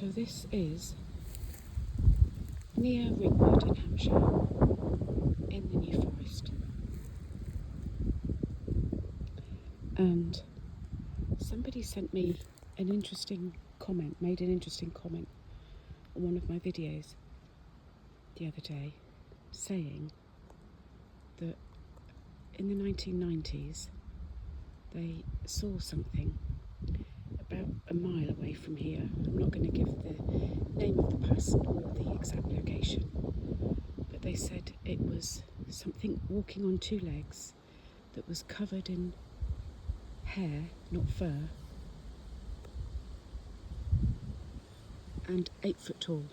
So this is near Ringwood in Hampshire, in the New Forest. And somebody sent me an interesting comment, made an interesting comment on one of my videos the other day, saying that in the 1990s they saw something about a mile away from here. I'm not going to give the name of the person or the exact location, but they said it was something walking on two legs that was covered in hair, not fur, and 8 foot tall.